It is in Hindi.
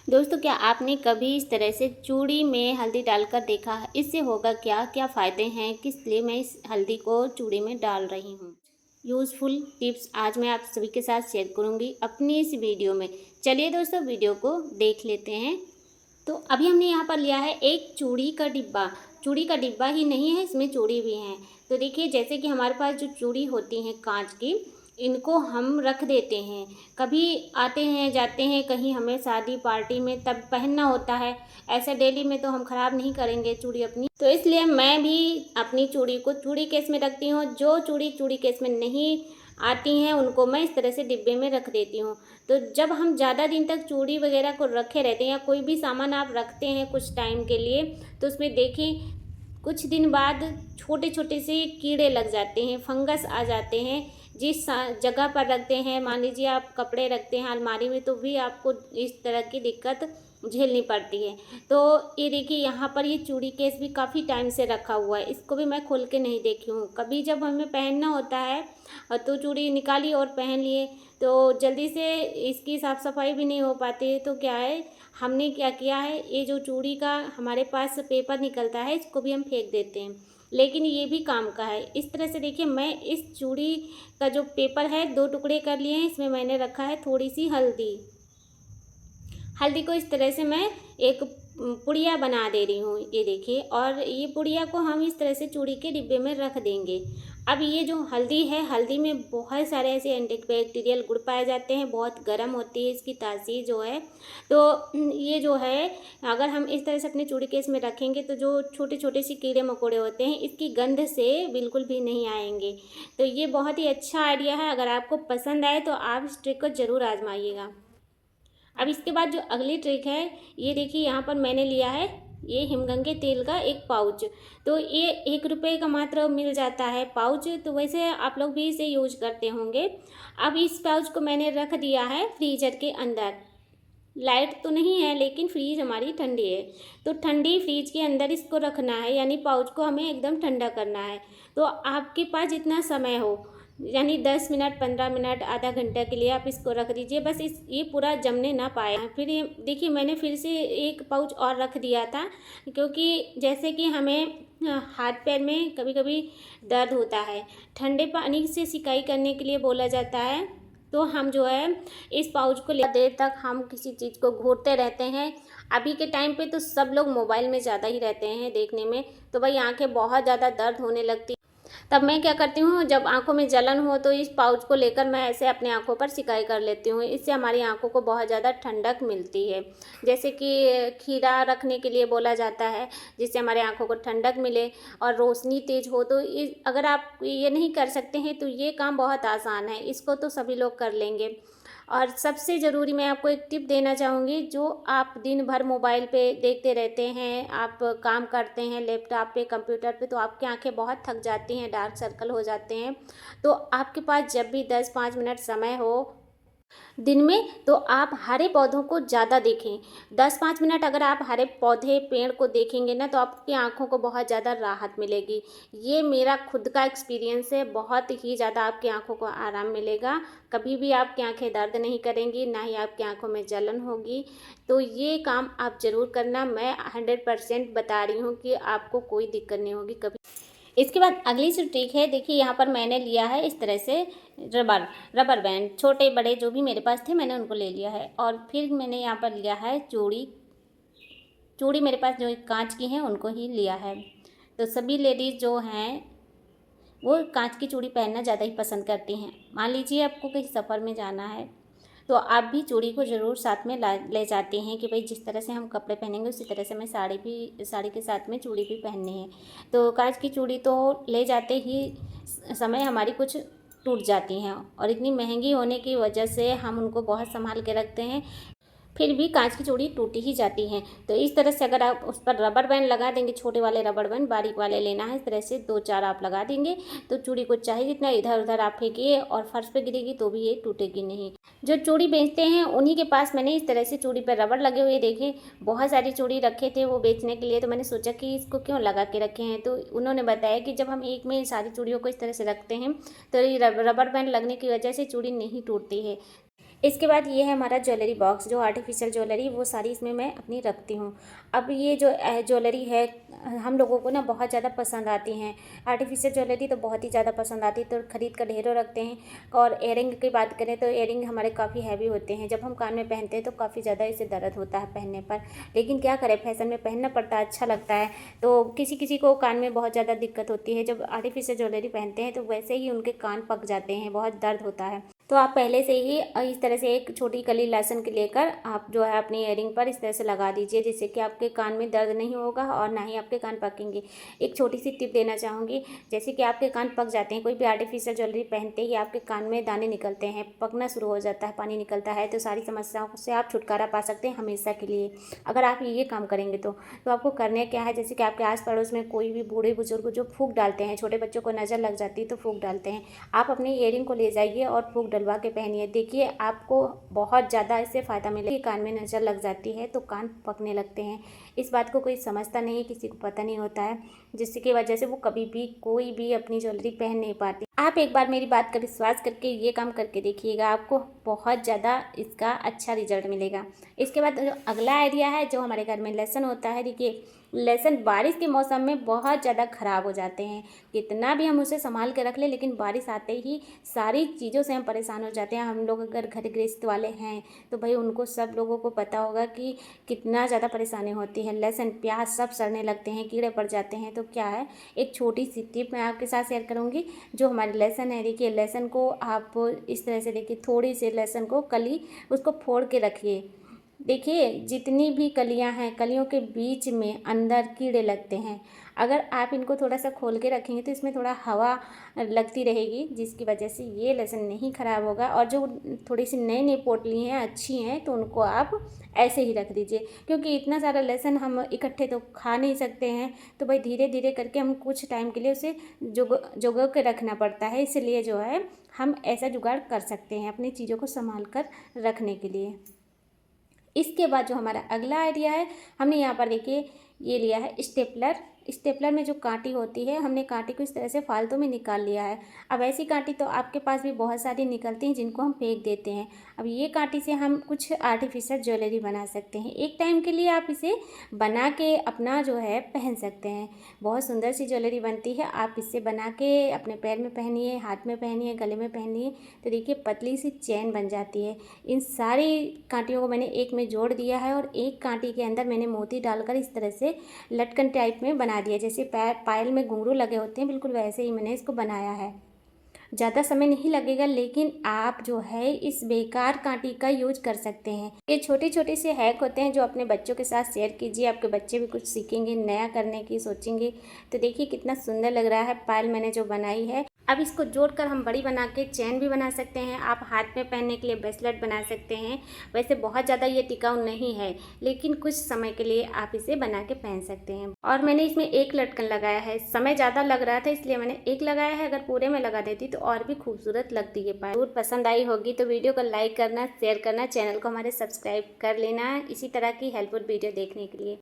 दोस्तों, क्या आपने कभी इस तरह से चूड़ी में हल्दी डालकर देखा है? इससे होगा क्या क्या फ़ायदे हैं, किस लिए मैं इस हल्दी को चूड़ी में डाल रही हूँ। यूज़फुल टिप्स आज मैं आप सभी के साथ शेयर करूँगी अपनी इस वीडियो में। चलिए दोस्तों, वीडियो को देख लेते हैं। तो अभी हमने यहाँ पर लिया है एक चूड़ी का डिब्बा। चूड़ी का डिब्बा ही नहीं है, इसमें चूड़ी भी हैं। तो देखिए, जैसे कि हमारे पास जो चूड़ी होती हैं कांच की, इनको हम रख देते हैं। कभी आते हैं जाते हैं कहीं, हमें शादी पार्टी में तब पहनना होता है। ऐसे डेली में तो हम ख़राब नहीं करेंगे चूड़ी अपनी, तो इसलिए मैं भी अपनी चूड़ी को चूड़ी केस में रखती हूँ। जो चूड़ी चूड़ी केस में नहीं आती हैं उनको मैं इस तरह से डिब्बे में रख देती हूँ। तो जब हम ज़्यादा दिन तक चूड़ी वगैरह को रखे रहते हैं या कोई भी सामान आप रखते हैं कुछ टाइम के लिए, तो उसमें देखिए कुछ दिन बाद छोटे छोटे से कीड़े लग जाते हैं, फंगस आ जाते हैं। जिस जगह पर रखते हैं, मान लीजिए आप कपड़े रखते हैं अलमारी में, तो भी आपको इस तरह की दिक्कत झेलनी पड़ती है। तो ये देखिए, यहाँ पर ये चूड़ी केस भी काफ़ी टाइम से रखा हुआ है, इसको भी मैं खोल के नहीं देखी हूँ। कभी जब हमें पहनना होता है तो चूड़ी निकाली और पहन लिए, तो जल्दी से इसकी साफ़ सफाई भी नहीं हो पाती है। तो क्या है, हमने क्या किया है, ये जो चूड़ी का हमारे पास पेपर निकलता है इसको भी हम फेंक देते हैं, लेकिन ये भी काम का है। इस तरह से देखिए, मैं इस चूड़ी का जो पेपर है 2 टुकड़े कर लिए हैं। इसमें मैंने रखा है थोड़ी सी हल्दी। हल्दी को इस तरह से मैं एक पुड़िया बना दे रही हूँ, ये देखिए। और ये पुड़िया को हम इस तरह से चूड़ी के डिब्बे में रख देंगे। अब ये जो हल्दी है, हल्दी में बहुत सारे ऐसे एंटीबैक्टीरियल गुण पाए जाते हैं, बहुत गर्म होती है इसकी तासीर जो है। तो ये जो है, अगर हम इस तरह से अपने चूड़ी केस में रखेंगे तो जो छोटे छोटे से कीड़े मकोड़े होते हैं इसकी गंध से बिल्कुल भी नहीं आएंगे। तो ये बहुत ही अच्छा आइडिया है। अगर आपको पसंद आए तो आप इस ट्रिक को ज़रूर आजमाइएगा। अब इसके बाद जो अगली ट्रिक है, ये देखिए, यहाँ पर मैंने लिया है ये हिमगंगे तेल का एक पाउच। तो ये 1 रुपये का मात्र मिल जाता है पाउच, तो वैसे आप लोग भी इसे यूज करते होंगे। अब इस पाउच को मैंने रख दिया है फ्रीजर के अंदर। लाइट तो नहीं है लेकिन फ्रीज हमारी ठंडी है, तो ठंडी फ्रीज के अंदर इसको रखना है, यानी पाउच को हमें एकदम ठंडा करना है। तो आपके पास जितना समय हो, यानी 10 मिनट 15 मिनट आधा घंटा के लिए आप इसको रख दीजिए, बस ये पूरा जमने ना पाए। फिर ये देखिए, मैंने फिर से एक पाउच और रख दिया था, क्योंकि जैसे कि हमें हाथ पैर में कभी कभी दर्द होता है, ठंडे पानी से सिकाई करने के लिए बोला जाता है। तो हम जो है इस पाउच को देर तक हम किसी चीज़ को घोरते रहते हैं। अभी के टाइम पे तो सब लोग मोबाइल में ज़्यादा ही रहते हैं देखने में, तो भाई आंखें बहुत ज़्यादा दर्द होने लगती। तब मैं क्या करती हूँ, जब आंखों में जलन हो तो इस पाउच को लेकर मैं ऐसे अपने आंखों पर सिकाई कर लेती हूँ। इससे हमारी आंखों को बहुत ज़्यादा ठंडक मिलती है। जैसे कि खीरा रखने के लिए बोला जाता है, जिससे हमारे आंखों को ठंडक मिले और रोशनी तेज हो। तो अगर आप ये नहीं कर सकते हैं तो ये काम बहुत आसान है, इसको तो सभी लोग कर लेंगे। और सबसे ज़रूरी मैं आपको एक टिप देना चाहूँगी, जो आप दिन भर मोबाइल पे देखते रहते हैं, आप काम करते हैं लैपटॉप पे कंप्यूटर पे, तो आपकी आंखें बहुत थक जाती हैं, डार्क सर्कल हो जाते हैं। तो आपके पास जब भी 10-5 मिनट समय हो दिन में, तो आप हरे पौधों को ज़्यादा देखें। 10-5 मिनट अगर आप हरे पौधे पेड़ को देखेंगे ना, तो आपकी आँखों को बहुत ज़्यादा राहत मिलेगी। ये मेरा खुद का एक्सपीरियंस है, बहुत ही ज़्यादा आपकी आँखों को आराम मिलेगा। कभी भी आपकी आँखें दर्द नहीं करेंगी, ना ही आपकी आँखों में जलन होगी। तो ये काम आप ज़रूर करना, मैं 100% बता रही हूँ कि आपको कोई दिक्कत नहीं होगी कभी। इसके बाद अगली जो ट्रिक है, देखिए यहाँ पर मैंने लिया है इस तरह से रबर बैंड, छोटे बड़े जो भी मेरे पास थे मैंने उनको ले लिया है। और फिर मैंने यहाँ पर लिया है चूड़ी। चूड़ी मेरे पास जो कांच की हैं उनको ही लिया है। तो सभी लेडीज़ जो हैं वो कांच की चूड़ी पहनना ज़्यादा ही पसंद करती हैं। मान लीजिए आपको कहीं सफ़र में जाना है, तो आप भी चूड़ी को ज़रूर साथ में ले जाते हैं कि भाई जिस तरह से हम कपड़े पहनेंगे उसी तरह से हमें साड़ी के साथ में चूड़ी भी पहननी है। तो कांच की चूड़ी तो ले जाते ही समय हमारी कुछ टूट जाती हैं, और इतनी महंगी होने की वजह से हम उनको बहुत संभाल के रखते हैं, फिर भी कांच की चूड़ी टूटी ही जाती हैं। तो इस तरह से अगर आप उस पर रबर बैंड लगा देंगे, छोटे वाले रबर बैंड बारीक वाले लेना है, इस तरह से 2-4 आप लगा देंगे, तो चूड़ी को चाहे जितना इधर उधर आप फेंकिए और फर्श पे गिरेगी तो भी ये टूटेगी नहीं। जो चूड़ी बेचते हैं उन्हीं के पास मैंने इस तरह से चूड़ी पर रबर लगे हुए देखे। बहुत सारी चूड़ी रखे थे वो बेचने के लिए, तो मैंने सोचा कि इसको क्यों लगा के रखे हैं। तो उन्होंने बताया कि जब हम एक में सारी चूड़ियों को इस तरह से रखते हैं तो ये रबर बैंड लगने की वजह से चूड़ी नहीं टूटती है। इसके बाद ये है हमारा ज्वेलरी बॉक्स, जो आर्टिफिशियल ज्वेलरी वो सारी इसमें मैं अपनी रखती हूँ। अब ये जो ज्वेलरी है हम लोगों को ना बहुत ज़्यादा पसंद आती हैं, आर्टिफिशियल ज्वेलरी तो बहुत ही ज़्यादा पसंद आती है, तो ख़रीद कर ढेरों रखते हैं। और इयरिंग की बात करें तो इयरिंग हमारे काफ़ी हैवी होते हैं, जब हम कान में पहनते हैं तो काफ़ी ज़्यादा इसे दर्द होता है पहनने पर, लेकिन क्या करें, फैशन में पहनना पड़ता है, अच्छा लगता है। तो किसी किसी को कान में बहुत ज़्यादा दिक्कत होती है, जब आर्टिफिशियल ज्वेलरी पहनते हैं तो वैसे ही उनके कान पक जाते हैं, बहुत दर्द होता है। तो आप पहले से ही इस तरह से एक छोटी कली लहसुन के लेकर आप जो है अपनी इयरिंग पर इस तरह से लगा दीजिए, जिससे कि आपके कान में दर्द नहीं होगा और ना ही आपके कान पकेंगे। एक छोटी सी टिप देना चाहूँगी, जैसे कि आपके कान पक जाते हैं, कोई भी आर्टिफिशियल ज्वेलरी पहनते ही आपके कान में दाने निकलते हैं, पकना शुरू हो जाता है, पानी निकलता है, तो सारी समस्याओं से आप छुटकारा पा सकते हैं हमेशा के लिए, अगर आप ये काम करेंगे तो आपको करने क्या है, जैसे कि आपके आस पड़ोस में कोई भी बूढ़े बुजुर्ग जो फूंक डालते हैं, छोटे बच्चों को नज़र लग जाती है तो फूंक डालते हैं, आप अपनी इयरिंग को ले जाइए और फूंक डलवा के पहनिए। देखिए आपको बहुत ज़्यादा इससे फ़ायदा मिलेगा। कान में नज़र लग जाती है तो कान पकने लगते हैं, इस बात को कोई समझता नहीं है, किसी को पता नहीं होता है, जिसकी वजह से वो कभी भी कोई भी अपनी ज्वेलरी पहन नहीं पाती। आप एक बार मेरी बात का विश्वास करके ये काम करके देखिएगा, आपको बहुत ज़्यादा इसका अच्छा रिजल्ट मिलेगा। इसके बाद जो अगला आइडिया है, जो हमारे घर में लहसुन होता है, देखिए लहसुन बारिश के मौसम में बहुत ज़्यादा ख़राब हो जाते हैं, कितना भी हम उसे संभाल के रख लें, लेकिन बारिश आते ही सारी चीज़ों से हम परेशान हो जाते हैं। हम लोग अगर घर गृहस्थ वाले हैं तो भाई उनको सब लोगों को पता होगा कि कितना ज़्यादा परेशानी होती है, लहसुन प्याज सब सड़ने लगते हैं, कीड़े पड़ जाते हैं। तो क्या है, एक छोटी सी टिप मैं आपके साथ शेयर करूँगी। जो हमारे लहसुन है, देखिए लहसुन को आप इस तरह से, देखिए थोड़ी सी लहसुन को कली उसको फोड़ के रखिए, देखिए जितनी भी कलियां हैं, कलियों के बीच में अंदर कीड़े लगते हैं, अगर आप इनको थोड़ा सा खोल के रखेंगे तो इसमें थोड़ा हवा लगती रहेगी, जिसकी वजह से ये लहसुन नहीं ख़राब होगा। और जो थोड़ी सी नई नई पोटली हैं, अच्छी हैं, तो उनको आप ऐसे ही रख दीजिए, क्योंकि इतना सारा लहसुन हम इकट्ठे तो खा नहीं सकते हैं, तो भाई धीरे धीरे करके हम कुछ टाइम के लिए उसे जोगो के रखना पड़ता है, इसलिए जो है हम ऐसा जुगाड़ कर सकते हैं अपनी चीज़ों को संभाल कर रखने के लिए। इसके बाद जो हमारा अगला आइडिया है, हमने यहाँ पर देखिए ये लिया है स्टेपलर। स्टेपलर में जो कांटी होती है, हमने कांटी को इस तरह से फालतू में निकाल लिया है। अब ऐसी कांटी तो आपके पास भी बहुत सारी निकलती हैं जिनको हम फेंक देते हैं। अब ये कांटी से हम कुछ आर्टिफिशियल ज्वेलरी बना सकते हैं, एक टाइम के लिए आप इसे बना के अपना जो है पहन सकते हैं, बहुत सुंदर सी ज्वेलरी बनती है। आप इससे बना के अपने पैर में पहनिए, हाथ में पहनिए, गले में पहनिए, तो देखिए पतली सी चैन बन जाती है। इन सारी कांटियों को मैंने एक में जोड़ दिया है और एक कांटी के अंदर मैंने मोती डालकर इस तरह से लटकन टाइप में बना दिया, जैसे पायल में घुंघरू लगे होते हैं, बिल्कुल वैसे ही मैंने इसको बनाया है। ज़्यादा समय नहीं लगेगा, लेकिन आप जो है इस बेकार कांटी का यूज कर सकते हैं। ये छोटे छोटे से हैक होते हैं जो अपने बच्चों के साथ शेयर कीजिए, आपके बच्चे भी कुछ सीखेंगे, नया करने की सोचेंगे। तो देखिए कितना सुंदर लग रहा है पायल मैंने जो बनाई है। अब इसको जोड़कर हम बड़ी बना के चैन भी बना सकते हैं, आप हाथ में पहनने के लिए ब्रेसलेट बना सकते हैं। वैसे बहुत ज़्यादा ये टिकाऊ नहीं है, लेकिन कुछ समय के लिए आप इसे बना के पहन सकते हैं। और मैंने इसमें एक लटकन लगाया है, समय ज़्यादा लग रहा था इसलिए मैंने एक लगाया है, अगर पूरे में लगा देती तो और भी खूबसूरत लगती है पायल। जरूर पसंद आई होगी तो वीडियो को लाइक करना, शेयर करना, चैनल को हमारे सब्सक्राइब कर लेना इसी तरह की हेल्पफुल वीडियो देखने के लिए।